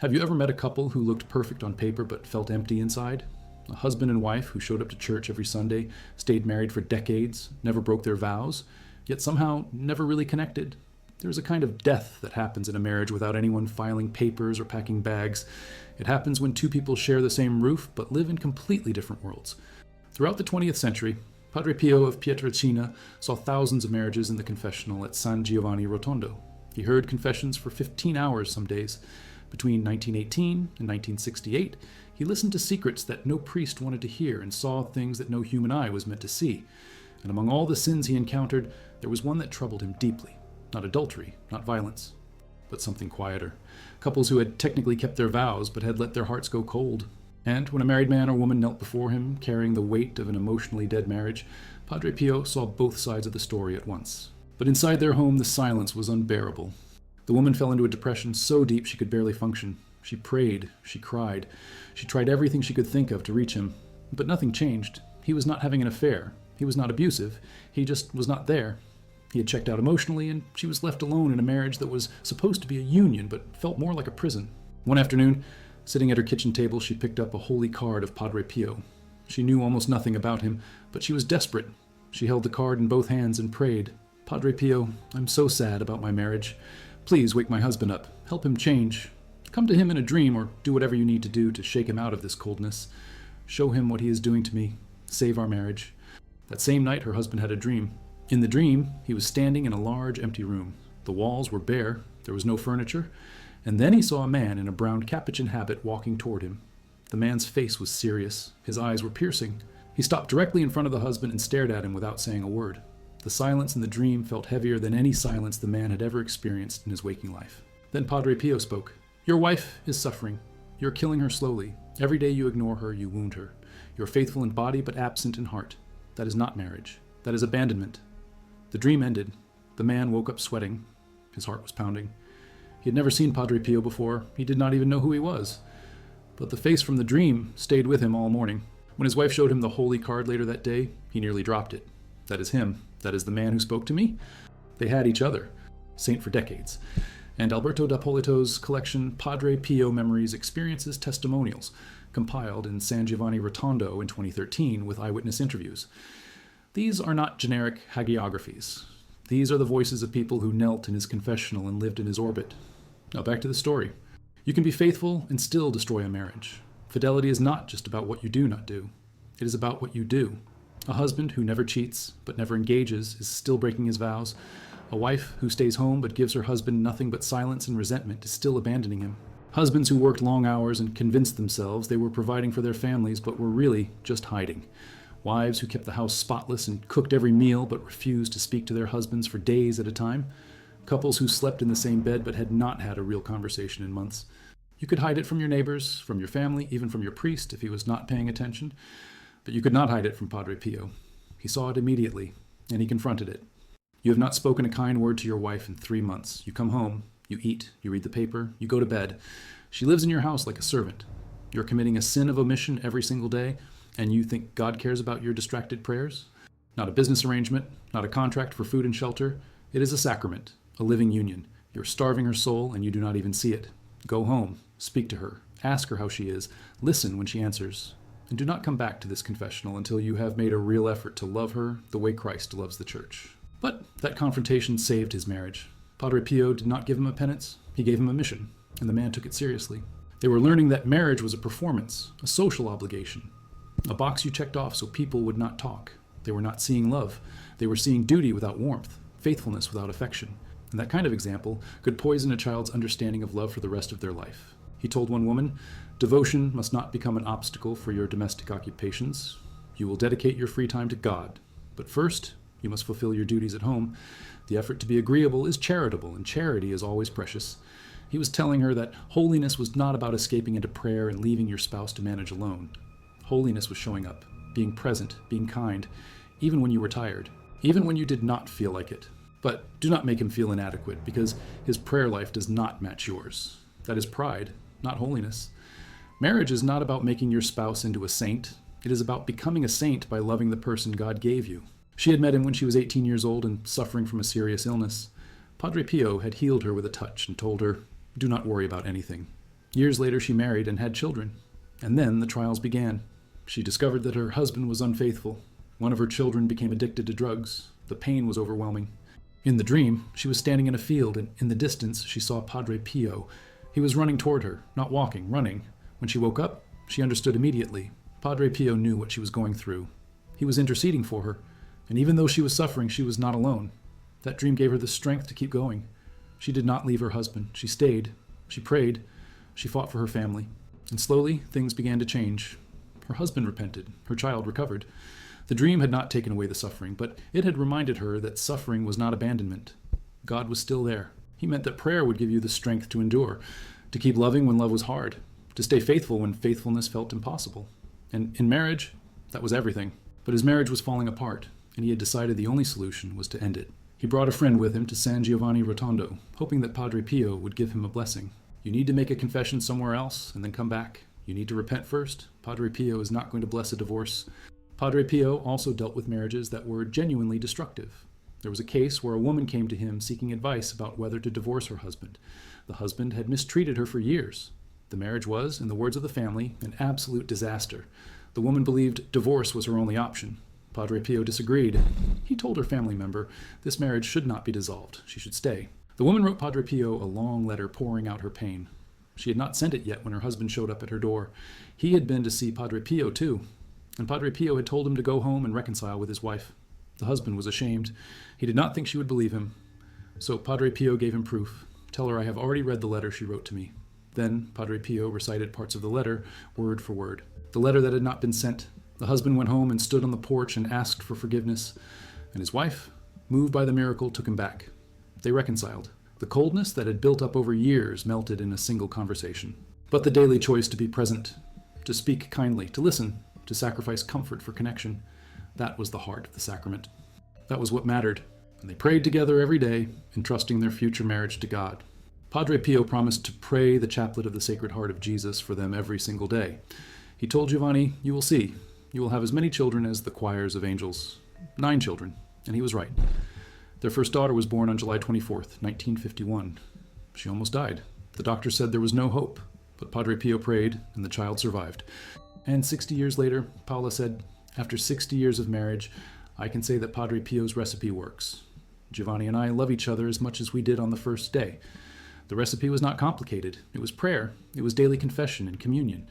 Have you ever met a couple who looked perfect on paper but felt empty inside? A husband and wife who showed up to church every Sunday, stayed married for decades, never broke their vows, yet somehow never really connected. There's a kind of death that happens in a marriage without anyone filing papers or packing bags. It happens when two people share the same roof but live in completely different worlds. Throughout the 20th century, Padre Pio of Pietrelcina saw thousands of marriages in the confessional at San Giovanni Rotondo. He heard confessions for 15 hours some days. Between 1918 and 1968, he listened to secrets that no priest wanted to hear and saw things that no human eye was meant to see. And among all the sins he encountered, there was one that troubled him deeply. Not adultery, not violence, but something quieter. Couples who had technically kept their vows but had let their hearts go cold. And when a married man or woman knelt before him, carrying the weight of an emotionally dead marriage, Padre Pio saw both sides of the story at once. But inside their home, the silence was unbearable. The woman fell into a depression so deep she could barely function. She prayed, she cried, she tried everything she could think of to reach him. But nothing changed. He was not having an affair. He was not abusive. He just was not there. He had checked out emotionally, and she was left alone in a marriage that was supposed to be a union, but felt more like a prison. One afternoon, sitting at her kitchen table, she picked up a holy card of Padre Pio. She knew almost nothing about him, but she was desperate. She held the card in both hands and prayed, "Padre Pio, I'm so sad about my marriage. Please wake my husband up. Help him change. Come to him in a dream, or do whatever you need to do to shake him out of this coldness. Show him what he is doing to me. Save our marriage." That same night, her husband had a dream. In the dream, he was standing in a large empty room. The walls were bare, there was no furniture, and then he saw a man in a brown capuchin habit walking toward him. The man's face was serious, his eyes were piercing. He stopped directly in front of the husband and stared at him without saying a word. The silence in the dream felt heavier than any silence the man had ever experienced in his waking life. Then Padre Pio spoke. "Your wife is suffering. You're killing her slowly. Every day you ignore her, you wound her. You're faithful in body but absent in heart. That is not marriage. That is abandonment." The dream ended. The man woke up sweating. His heart was pounding. He had never seen Padre Pio before. He did not even know who he was. But the face from the dream stayed with him all morning. When his wife showed him the holy card later that day, he nearly dropped it. That is him. That is the man who spoke to me. They had each other. Saint for decades. And Alberto D'Appolito's collection Padre Pio Memories, Experiences, Testimonials, compiled in San Giovanni Rotondo in 2013 with eyewitness interviews. These are not generic hagiographies. These are the voices of people who knelt in his confessional and lived in his orbit. Now back to the story. You can be faithful and still destroy a marriage. Fidelity is not just about what you do not do. It is about what you do. A husband who never cheats but never engages is still breaking his vows. A wife who stays home but gives her husband nothing but silence and resentment is still abandoning him. Husbands who worked long hours and convinced themselves they were providing for their families but were really just hiding. Wives who kept the house spotless and cooked every meal but refused to speak to their husbands for days at a time. Couples who slept in the same bed but had not had a real conversation in months. You could hide it from your neighbors, from your family, even from your priest if he was not paying attention. But you could not hide it from Padre Pio. He saw it immediately, and he confronted it. You have not spoken a kind word to your wife in 3 months. You come home, you eat, you read the paper, you go to bed. She lives in your house like a servant. You're committing a sin of omission every single day, and you think God cares about your distracted prayers? Not a business arrangement, not a contract for food and shelter. It is a sacrament, a living union. You're starving her soul, and you do not even see it. Go home, speak to her, ask her how she is, listen when she answers, and do not come back to this confessional until you have made a real effort to love her the way Christ loves the church. But that confrontation saved his marriage. Padre Pio did not give him a penance, he gave him a mission, and the man took it seriously. They were learning that marriage was a performance, a social obligation. A box you checked off so people would not talk. They were not seeing love. They were seeing duty without warmth, faithfulness without affection. And that kind of example could poison a child's understanding of love for the rest of their life. He told one woman, "Devotion must not become an obstacle for your domestic occupations. You will dedicate your free time to God. But first, you must fulfill your duties at home. The effort to be agreeable is charitable, and charity is always precious." He was telling her that holiness was not about escaping into prayer and leaving your spouse to manage alone. Holiness was showing up, being present, being kind, even when you were tired, even when you did not feel like it. But do not make him feel inadequate, because his prayer life does not match yours. That is pride, not holiness. Marriage is not about making your spouse into a saint. It is about becoming a saint by loving the person God gave you. She had met him when she was 18 years old and suffering from a serious illness. Padre Pio had healed her with a touch and told her, "Do not worry about anything. Years later, she married and had children. And then the trials began. She discovered that her husband was unfaithful. One of her children became addicted to drugs. The pain was overwhelming. In the dream, she was standing in a field, and in the distance, she saw Padre Pio. He was running toward her, not walking, running. When she woke up, she understood immediately. Padre Pio knew what she was going through. He was interceding for her, and even though she was suffering, she was not alone. That dream gave her the strength to keep going. She did not leave her husband. She stayed. She prayed. She fought for her family. And slowly, things began to change. Her husband repented. Her child recovered. The dream had not taken away the suffering, but it had reminded her that suffering was not abandonment. God was still there. He meant that prayer would give you the strength to endure, to keep loving when love was hard, to stay faithful when faithfulness felt impossible. And in marriage, that was everything. But his marriage was falling apart, and he had decided the only solution was to end it. He brought a friend with him to San Giovanni Rotondo, hoping that Padre Pio would give him a blessing. You need to make a confession somewhere else and then come back. You need to repent first. Padre Pio is not going to bless a divorce. Padre Pio also dealt with marriages that were genuinely destructive. There was a case where a woman came to him seeking advice about whether to divorce her husband. The husband had mistreated her for years. The marriage was, in the words of the family, an absolute disaster. The woman believed divorce was her only option. Padre Pio disagreed. He told her family member this marriage should not be dissolved. She should stay. The woman wrote Padre Pio a long letter pouring out her pain. She had not sent it yet when her husband showed up at her door. He had been to see Padre Pio too, and Padre Pio had told him to go home and reconcile with his wife. The husband was ashamed. He did not think she would believe him. So Padre Pio gave him proof. Tell her I have already read the letter she wrote to me. Then Padre Pio recited parts of the letter, word for word. The letter that had not been sent. The husband went home and stood on the porch and asked for forgiveness. And his wife, moved by the miracle, took him back. They reconciled. The coldness that had built up over years melted in a single conversation. But the daily choice to be present, to speak kindly, to listen, to sacrifice comfort for connection, that was the heart of the sacrament. That was what mattered. And they prayed together every day, entrusting their future marriage to God. Padre Pio promised to pray the chaplet of the Sacred Heart of Jesus for them every single day. He told Giovanni, "You will see. You will have as many children as the choirs of angels." 9 children. And he was right. Their first daughter was born on July 24th, 1951. She almost died. The doctor said there was no hope, but Padre Pio prayed, and the child survived. And 60 years later, Paula said, "After 60 years of marriage, I can say that Padre Pio's recipe works. Giovanni and I love each other as much as we did on the first day. The recipe was not complicated. It was prayer. It was daily confession and communion.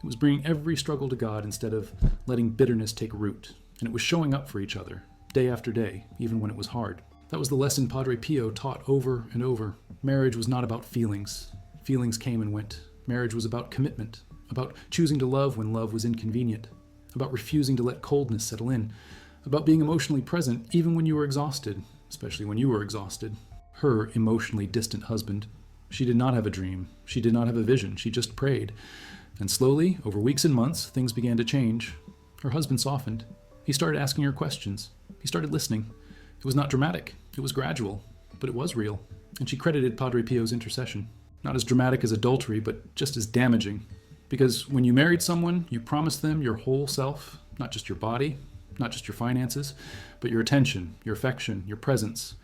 It was bringing every struggle to God instead of letting bitterness take root. And it was showing up for each other, day after day, even when it was hard." That was the lesson Padre Pio taught over and over. Marriage was not about feelings. Feelings came and went. Marriage was about commitment, about choosing to love when love was inconvenient, about refusing to let coldness settle in, about being emotionally present even when you were exhausted, especially when you were exhausted. Her emotionally distant husband. She did not have a dream. She did not have a vision. She just prayed. And slowly, over weeks and months, things began to change. Her husband softened. He started asking her questions. He started listening. It was not dramatic. It was gradual. But it was real. And she credited Padre Pio's intercession. Not as dramatic as adultery, but just as damaging. Because when you married someone, you promised them your whole self, not just your body, not just your finances, but your attention, your affection, your presence.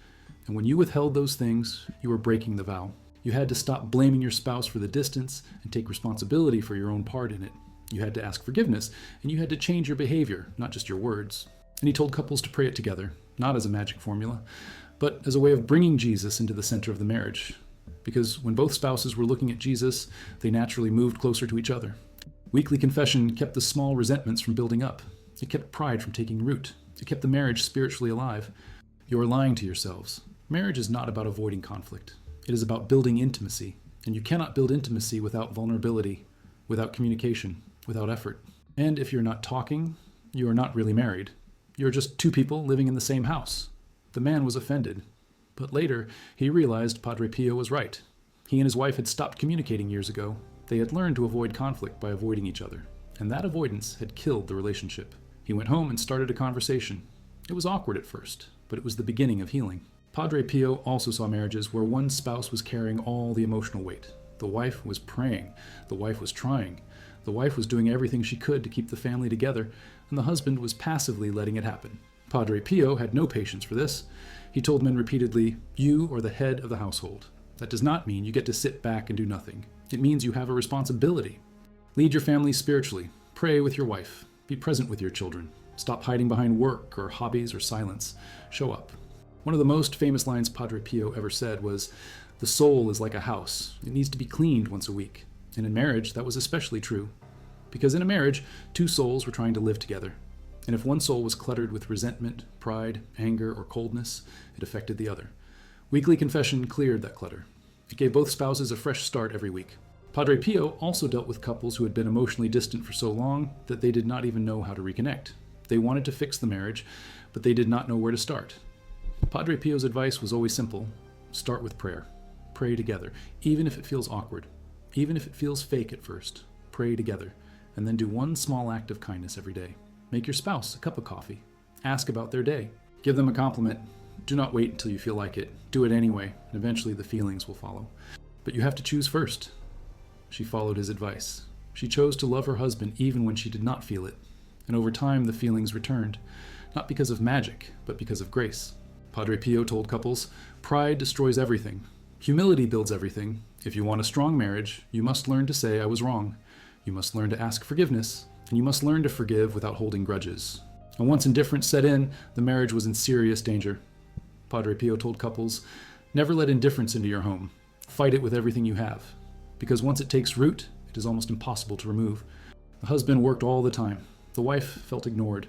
And when you withheld those things, you were breaking the vow. You had to stop blaming your spouse for the distance and take responsibility for your own part in it. You had to ask forgiveness, and you had to change your behavior, not just your words. And he told couples to pray it together, not as a magic formula, but as a way of bringing Jesus into the center of the marriage. Because when both spouses were looking at Jesus, they naturally moved closer to each other. Weekly confession kept the small resentments from building up. It kept pride from taking root. It kept the marriage spiritually alive. You are lying to yourselves. Marriage is not about avoiding conflict. It is about building intimacy. And you cannot build intimacy without vulnerability, without communication, without effort. And if you're not talking, you are not really married. You're just 2 people living in the same house. The man was offended. But later, he realized Padre Pio was right. He and his wife had stopped communicating years ago. They had learned to avoid conflict by avoiding each other. And that avoidance had killed the relationship. He went home and started a conversation. It was awkward at first, but it was the beginning of healing. Padre Pio also saw marriages where one spouse was carrying all the emotional weight. The wife was praying. The wife was trying. The wife was doing everything she could to keep the family together, and the husband was passively letting it happen. Padre Pio had no patience for this. He told men repeatedly, "You are the head of the household. That does not mean you get to sit back and do nothing. It means you have a responsibility. Lead your family spiritually. Pray with your wife. Be present with your children. Stop hiding behind work or hobbies or silence. Show up. One of the most famous lines Padre Pio ever said was, "The soul is like a house. It needs to be cleaned once a week." And in marriage, that was especially true. Because in a marriage, two souls were trying to live together. And if one soul was cluttered with resentment, pride, anger, or coldness, it affected the other. Weekly confession cleared that clutter. It gave both spouses a fresh start every week. Padre Pio also dealt with couples who had been emotionally distant for so long that they did not even know how to reconnect. They wanted to fix the marriage, but they did not know where to start. Padre Pio's advice was always simple. Start with prayer. Pray together, even if it feels awkward, even if it feels fake at first. Pray together, and then do one small act of kindness every day. Make your spouse a cup of coffee. Ask about their day. Give them a compliment. Do not wait until you feel like it. Do it anyway, and eventually the feelings will follow. But you have to choose first. She followed his advice. She chose to love her husband even when she did not feel it. And over time, the feelings returned. Not because of magic, but because of grace. Padre Pio told couples, "Pride destroys everything. Humility builds everything. If you want a strong marriage, you must learn to say, 'I was wrong.' You must learn to ask forgiveness, and you must learn to forgive without holding grudges." And once indifference set in, the marriage was in serious danger. Padre Pio told couples, "Never let indifference into your home. Fight it with everything you have. Because once it takes root, it is almost impossible to remove." The husband worked all the time. The wife felt ignored.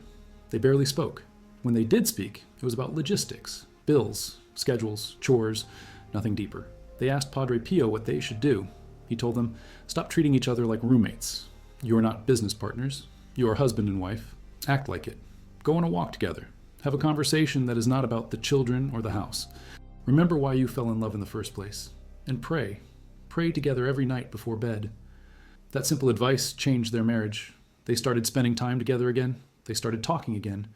They barely spoke. When they did speak, it was about logistics, bills, schedules, chores, nothing deeper. They asked Padre Pio what they should do. He told them, "Stop treating each other like roommates. You are not business partners. You are husband and wife. Act like it. Go on a walk together. Have a conversation that is not about the children or the house. Remember why you fell in love in the first place. And pray. Pray together every night before bed." That simple advice changed their marriage. They started spending time together again. They started talking again.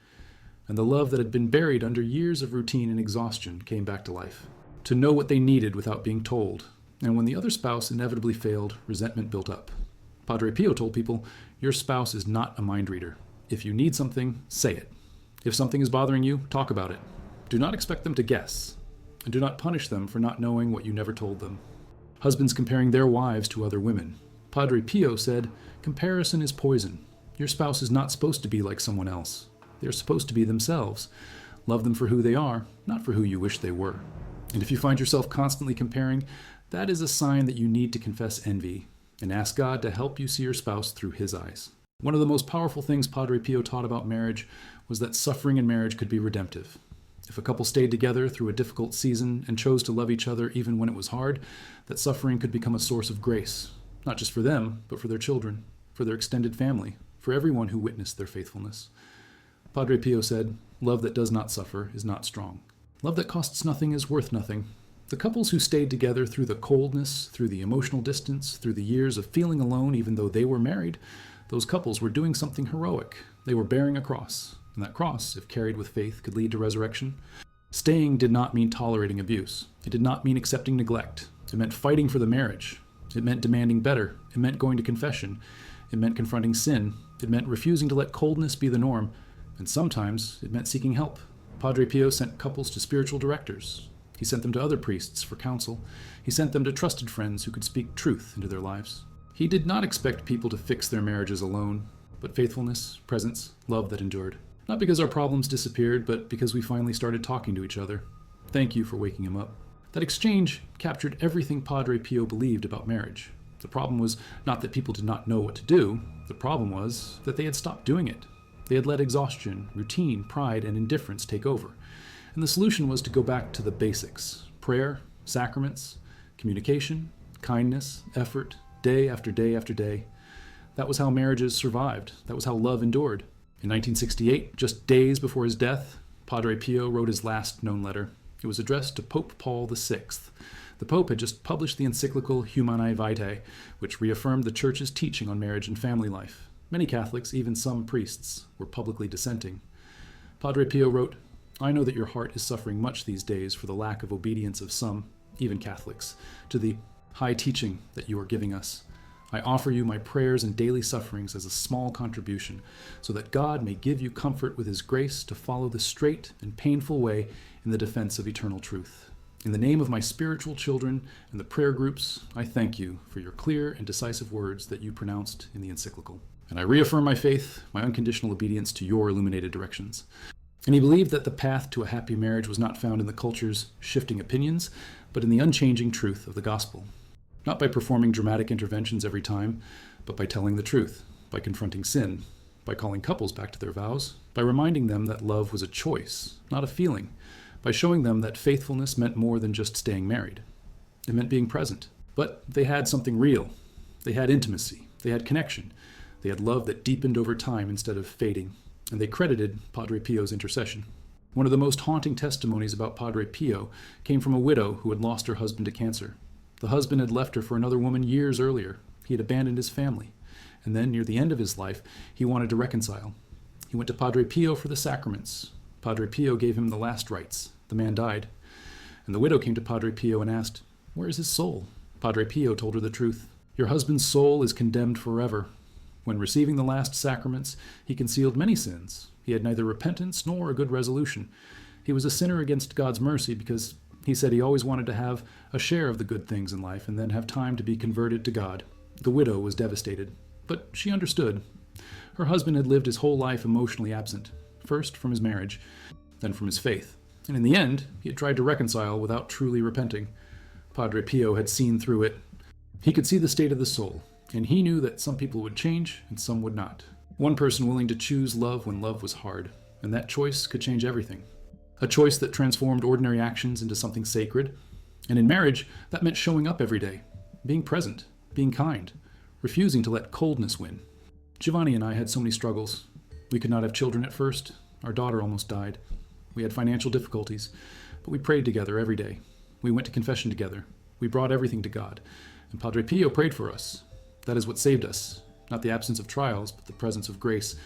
And the love that had been buried under years of routine and exhaustion came back to life. To know what they needed without being told. And when the other spouse inevitably failed, resentment built up. Padre Pio told people, "Your spouse is not a mind reader. If you need something, say it. If something is bothering you, talk about it. Do not expect them to guess. And do not punish them for not knowing what you never told them." Husbands comparing their wives to other women. Padre Pio said, "Comparison is poison. Your spouse is not supposed to be like someone else. They are supposed to be themselves. Love them for who they are, not for who you wish they were. And if you find yourself constantly comparing, that is a sign that you need to confess envy and ask God to help you see your spouse through his eyes." One of the most powerful things Padre Pio taught about marriage was that suffering in marriage could be redemptive. If a couple stayed together through a difficult season and chose to love each other even when it was hard, that suffering could become a source of grace, not just for them, but for their children, for their extended family, for everyone who witnessed their faithfulness. Padre Pio said, "Love that does not suffer is not strong. Love that costs nothing is worth nothing." The couples who stayed together through the coldness, through the emotional distance, through the years of feeling alone even though they were married, those couples were doing something heroic. They were bearing a cross, and that cross, if carried with faith, could lead to resurrection. Staying did not mean tolerating abuse. It did not mean accepting neglect. It meant fighting for the marriage. It meant demanding better. It meant going to confession. It meant confronting sin. It meant refusing to let coldness be the norm. And sometimes it meant seeking help. Padre Pio sent couples to spiritual directors. He sent them to other priests for counsel. He sent them to trusted friends who could speak truth into their lives. He did not expect people to fix their marriages alone, but faithfulness, presence, love that endured. Not because our problems disappeared, but because we finally started talking to each other. Thank you for waking him up. That exchange captured everything Padre Pio believed about marriage. The problem was not that people did not know what to do. The problem was that they had stopped doing it. They had let exhaustion, routine, pride, and indifference take over. And the solution was to go back to the basics: prayer, sacraments, communication, kindness, effort, day after day after day. That was how marriages survived. That was how love endured. In 1968, just days before his death, Padre Pio wrote his last known letter. It was addressed to Pope Paul VI. The Pope had just published the encyclical Humanae Vitae, which reaffirmed the Church's teaching on marriage and family life. Many Catholics, even some priests, were publicly dissenting. Padre Pio wrote, "I know that your heart is suffering much these days for the lack of obedience of some, even Catholics, to the high teaching that you are giving us. I offer you my prayers and daily sufferings as a small contribution, so that God may give you comfort with his grace to follow the straight and painful way in the defense of eternal truth. In the name of my spiritual children and the prayer groups, I thank you for your clear and decisive words that you pronounced in the encyclical. And I reaffirm my faith, my unconditional obedience to your illuminated directions. And he believed that the path to a happy marriage was not found in the culture's shifting opinions, but in the unchanging truth of the gospel. Not by performing dramatic interventions every time, but by telling the truth, by confronting sin, by calling couples back to their vows, by reminding them that love was a choice, not a feeling, by showing them that faithfulness meant more than just staying married. It meant being present. But they had something real. They had intimacy. They had connection. They had love that deepened over time instead of fading. And they credited Padre Pio's intercession. One of the most haunting testimonies about Padre Pio came from a widow who had lost her husband to cancer. The husband had left her for another woman years earlier. He had abandoned his family. And then, near the end of his life, he wanted to reconcile. He went to Padre Pio for the sacraments. Padre Pio gave him the last rites. The man died. And the widow came to Padre Pio and asked, "Where is his soul?" Padre Pio told her the truth. "Your husband's soul is condemned forever. When receiving the last sacraments, he concealed many sins. He had neither repentance nor a good resolution. He was a sinner against God's mercy because he said he always wanted to have a share of the good things in life and then have time to be converted to God." The widow was devastated, but she understood. Her husband had lived his whole life emotionally absent, first from his marriage, then from his faith. And in the end, he had tried to reconcile without truly repenting. Padre Pio had seen through it. He could see the state of the soul, and he knew that some people would change and some would not. One person willing to choose love when love was hard, and that choice could change everything. A choice that transformed ordinary actions into something sacred. And in marriage, that meant showing up every day, being present, being kind, refusing to let coldness win. Giovanni and I had so many struggles. We could not have children at first. Our daughter almost died. We had financial difficulties, but we prayed together every day. We went to confession together. We brought everything to God. And Padre Pio prayed for us. That is what saved us. Not the absence of trials, but the presence of grace.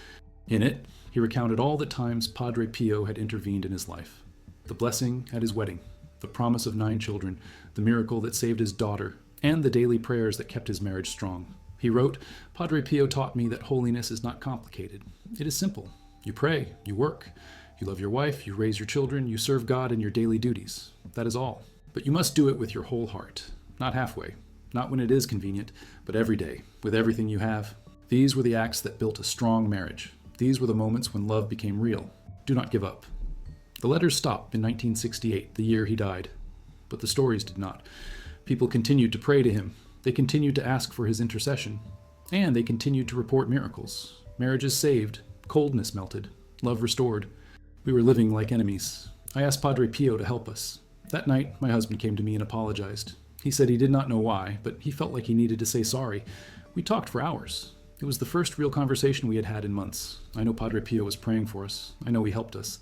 In it, he recounted all the times Padre Pio had intervened in his life. The blessing at his wedding, the promise of 9 children, the miracle that saved his daughter, and the daily prayers that kept his marriage strong. He wrote, "Padre Pio taught me that holiness is not complicated. It is simple. You pray, you work, you love your wife, you raise your children, you serve God in your daily duties. That is all. But you must do it with your whole heart, not halfway, not when it is convenient, but every day, with everything you have." These were the acts that built a strong marriage. These were the moments when love became real. Do not give up. The letters stopped in 1968, the year he died. But the stories did not. People continued to pray to him. They continued to ask for his intercession. And they continued to report miracles. Marriages saved, coldness melted, love restored. We were living like enemies. I asked Padre Pio to help us. That night, my husband came to me and apologized. He said he did not know why, but he felt like he needed to say sorry. We talked for hours. It was the first real conversation we had had in months. I know Padre Pio was praying for us. I know he helped us.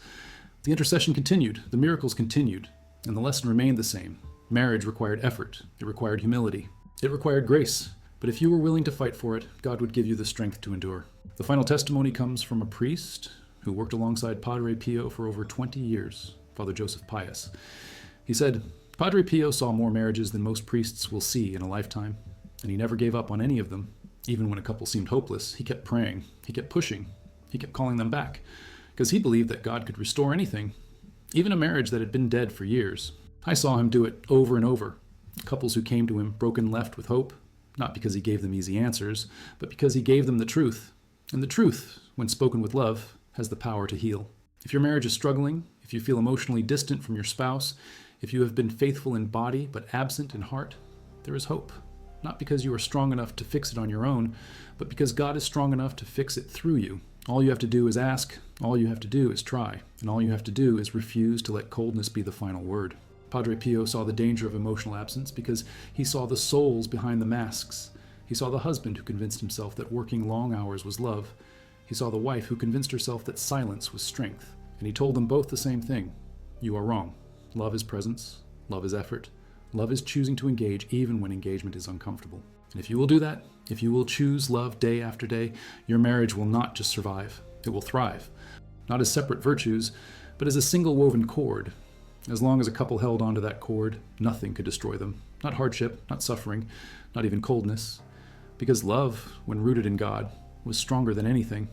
The intercession continued. The miracles continued. And the lesson remained the same. Marriage required effort. It required humility. It required grace. But if you were willing to fight for it, God would give you the strength to endure. The final testimony comes from a priest who worked alongside Padre Pio for over 20 years, Father Joseph Pius. He said, "Padre Pio saw more marriages than most priests will see in a lifetime, and he never gave up on any of them. Even when a couple seemed hopeless, he kept praying, he kept pushing, he kept calling them back, because he believed that God could restore anything, even a marriage that had been dead for years. I saw him do it over and over. Couples who came to him broken left with hope, not because he gave them easy answers, but because he gave them the truth. And the truth, when spoken with love, has the power to heal. If your marriage is struggling, if you feel emotionally distant from your spouse, if you have been faithful in body but absent in heart, there is hope. Not because you are strong enough to fix it on your own, but because God is strong enough to fix it through you. All you have to do is ask, all you have to do is try, and all you have to do is refuse to let coldness be the final word. Padre Pio saw the danger of emotional absence because he saw the souls behind the masks. He saw the husband who convinced himself that working long hours was love. He saw the wife who convinced herself that silence was strength. And he told them both the same thing. You are wrong. Love is presence. Love is effort. Love is choosing to engage even when engagement is uncomfortable. And if you will do that, if you will choose love day after day, your marriage will not just survive, it will thrive. Not as separate virtues, but as a single woven cord. As long as a couple held onto that cord, nothing could destroy them. Not hardship, not suffering, not even coldness. Because love, when rooted in God, was stronger than anything.